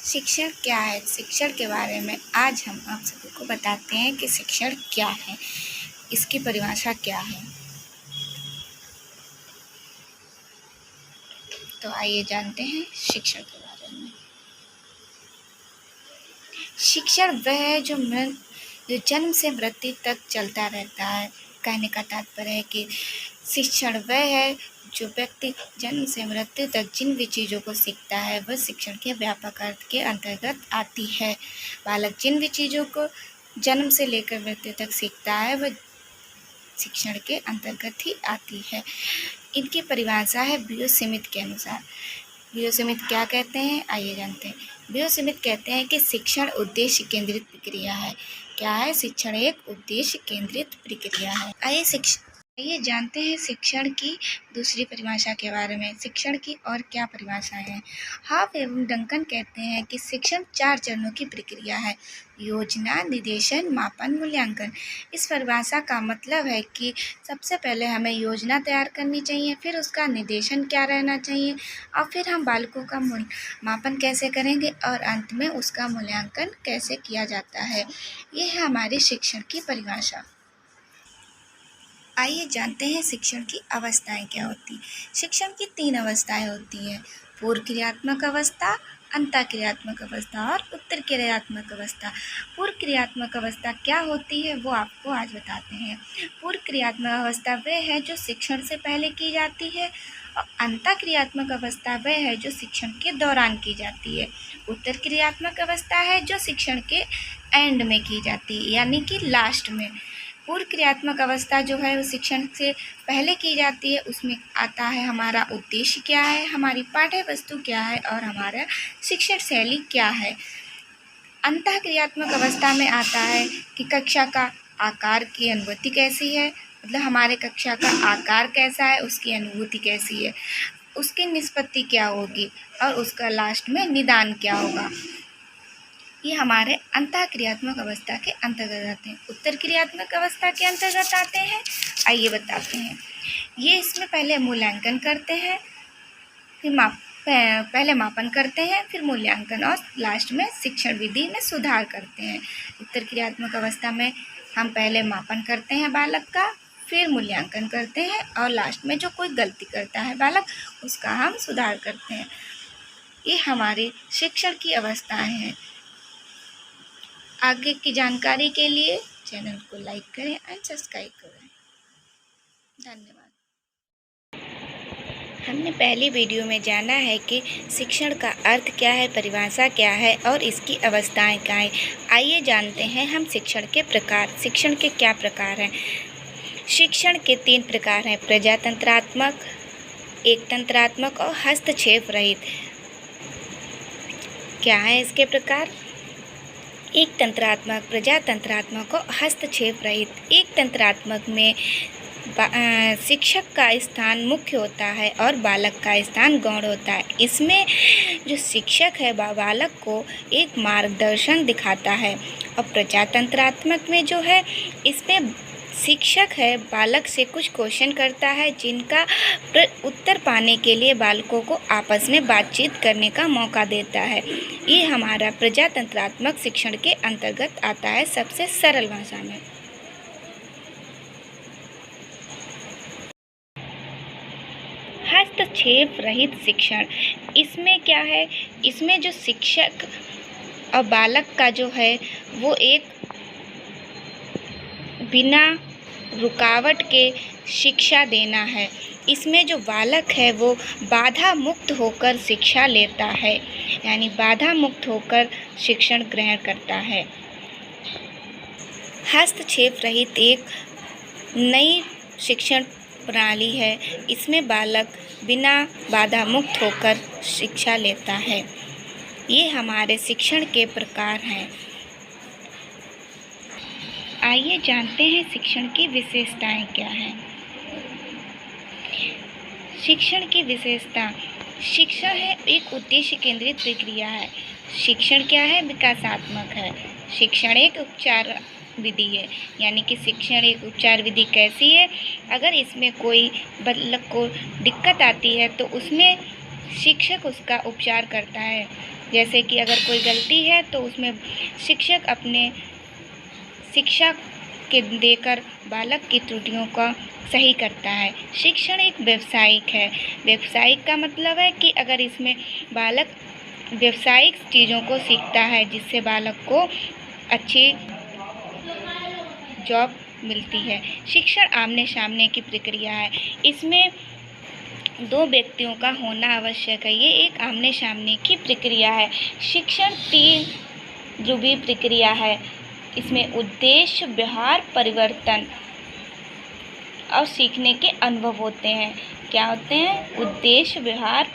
शिक्षण क्या है? शिक्षण के बारे में आज हम आप सभी को बताते हैं कि शिक्षण क्या है, इसकी परिभाषा क्या है। तो आइए जानते हैं शिक्षण के बारे में। शिक्षण वह है जो जन्म से मृत्यु तक चलता रहता है। कहने का तात्पर्य है कि शिक्षण वह है जो व्यक्ति जन्म से मृत्यु तक जिन भी चीज़ों को सीखता है वह शिक्षण के व्यापक अर्थ के अंतर्गत आती है। बालक जिन भी चीज़ों को जन्म से लेकर मृत्यु तक सीखता है वह शिक्षण के अंतर्गत ही आती है। इनकी परिभाषा है बीओ स्मिथ के अनुसार। बीओ स्मिथ क्या कहते हैं, आइए जानते हैं। बीओ स्मिथ कहते हैं कि शिक्षण उद्देश्य केंद्रित प्रक्रिया है। क्या है? शिक्षण एक उद्देश्य केंद्रित प्रक्रिया है। आइए जानते हैं शिक्षण की दूसरी परिभाषा के बारे में। शिक्षण की और क्या परिभाषाएं हैं? हाफ एवं डंकन कहते हैं कि शिक्षण 4 चरणों की प्रक्रिया है: योजना, निर्देशन, मापन, मूल्यांकन। इस परिभाषा का मतलब है कि सबसे पहले हमें योजना तैयार करनी चाहिए, फिर उसका निर्देशन क्या रहना चाहिए, और फिर हम बालकों का मापन कैसे करेंगे, और अंत में उसका मूल्यांकन कैसे किया जाता है। ये है हमारी शिक्षण की परिभाषा। आइए जानते हैं शिक्षण की अवस्थाएं क्या होती हैं। शिक्षण की 3 अवस्थाएं होती हैं: पूर्व क्रियात्मक अवस्था, अंतः क्रियात्मक अवस्था और उत्तर क्रियात्मक अवस्था। पूर्व क्रियात्मक अवस्था क्या होती है वो आपको आज बताते हैं। पूर्व क्रियात्मक अवस्था वह है जो शिक्षण से पहले की जाती है, और अंतः क्रियात्मक अवस्था वह है जो शिक्षण के दौरान की जाती है। उत्तर क्रियात्मक अवस्था है जो शिक्षण के एंड में की जाती है, यानी कि लास्ट में। पूर्व क्रियात्मक अवस्था जो है वो शिक्षण से पहले की जाती है। उसमें आता है हमारा उद्देश्य क्या है, हमारी पाठ्य वस्तु क्या है और हमारा शिक्षण शैली क्या है। अंतः क्रियात्मक अवस्था में आता है कि कक्षा का आकार की अनुभूति कैसी है, मतलब हमारे कक्षा का आकार कैसा है, उसकी अनुभूति कैसी है, उसकी निष्पत्ति क्या होगी, और उसका लास्ट में निदान क्या होगा। ये हमारे अंतः क्रियात्मक अवस्था के अंतर्गत आते हैं। उत्तर क्रियात्मक अवस्था के अंतर्गत आते हैं, आइए बताते हैं। ये इसमें पहले मूल्यांकन करते हैं, फिर पहले मापन करते हैं, फिर मूल्यांकन, और लास्ट में शिक्षण विधि में सुधार करते हैं। उत्तर क्रियात्मक अवस्था में हम पहले मापन करते हैं बालक का, फिर मूल्यांकन करते हैं, और लास्ट में जो कोई गलती करता है बालक उसका हम सुधार करते हैं। ये हमारी शिक्षण की अवस्थाएं हैं। आगे की जानकारी के लिए चैनल को लाइक करें एंड सब्सक्राइब करें। धन्यवाद। हमने पहली वीडियो में जाना है कि शिक्षण का अर्थ क्या है, परिभाषा क्या है और इसकी अवस्थाएं क्या हैं। आइए जानते हैं हम शिक्षण के प्रकार। शिक्षण के क्या प्रकार हैं? शिक्षण के 3 प्रकार हैं: प्रजातंत्रात्मक, एकतंत्रात्मक और हस्तक्षेप रहित। क्या है इसके प्रकार? एक तंत्रात्मक, प्रजातंत्रात्मक और हस्तक्षेप रहित। एक तंत्रात्मक में शिक्षक का स्थान मुख्य होता है और बालक का स्थान गौण होता है। इसमें जो शिक्षक है बालक को एक मार्गदर्शन दिखाता है, और प्रजातंत्रात्मक में जो है इसमें शिक्षक है बालक से कुछ क्वेश्चन करता है जिनका उत्तर पाने के लिए बालकों को आपस में बातचीत करने का मौका देता है। ये हमारा प्रजातंत्रात्मक शिक्षण के अंतर्गत आता है सबसे सरल भाषा में। हस्तक्षेप रहित शिक्षण, इसमें क्या है? इसमें जो शिक्षक और बालक का जो है वो एक बिना रुकावट के शिक्षा देना है। इसमें जो बालक है वो बाधा मुक्त होकर शिक्षा लेता है, यानी बाधा मुक्त होकर शिक्षण ग्रहण करता है। हस्तक्षेप रहित एक नई शिक्षण प्रणाली है। इसमें बालक बिना बाधा मुक्त होकर शिक्षा लेता है। ये हमारे शिक्षण के प्रकार हैं। आइए जानते हैं शिक्षण की विशेषताएं क्या हैं। शिक्षण की विशेषता: शिक्षण है एक उद्देश्य केंद्रित प्रक्रिया है। शिक्षण क्या है? विकासात्मक है। शिक्षण एक उपचार विधि है, यानी कि शिक्षण एक उपचार विधि कैसी है? अगर इसमें कोई बालक को दिक्कत आती है तो उसमें शिक्षक उसका उपचार करता है। जैसे कि अगर कोई गलती है तो उसमें शिक्षक अपने शिक्षा के देकर बालक की त्रुटियों का सही करता है। शिक्षण एक व्यावसायिक है। व्यावसायिक का मतलब है कि अगर इसमें बालक व्यावसायिक चीज़ों को सीखता है जिससे बालक को अच्छी जॉब मिलती है। शिक्षण आमने सामने की प्रक्रिया है। इसमें दो व्यक्तियों का होना आवश्यक है। ये एक आमने सामने की प्रक्रिया है। शिक्षण 3 ध्रुवीय प्रक्रिया है। इसमें उद्देश्य, व्यवहार, परिवर्तन और सीखने के अनुभव होते हैं। क्या होते हैं? उद्देश्य, व्यवहार,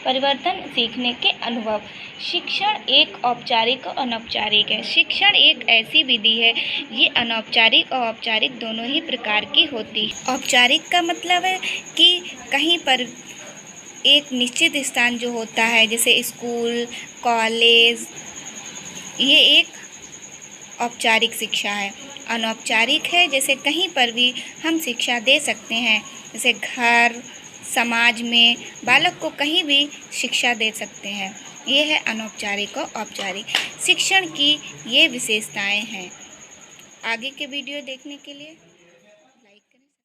परिवर्तन, सीखने के अनुभव। शिक्षण एक औपचारिक और अनौपचारिक है। शिक्षण एक ऐसी विधि है, ये अनौपचारिक और औपचारिक दोनों ही प्रकार की होती है। औपचारिक का मतलब है कि कहीं पर एक निश्चित स्थान जो होता है, जैसे स्कूल, कॉलेज, ये एक औपचारिक शिक्षा है। अनौपचारिक है, जैसे कहीं पर भी हम शिक्षा दे सकते हैं, जैसे घर, समाज में बालक को कहीं भी शिक्षा दे सकते हैं। ये है अनौपचारिक और औपचारिक। शिक्षण की ये विशेषताएं हैं। आगे के वीडियो देखने के लिए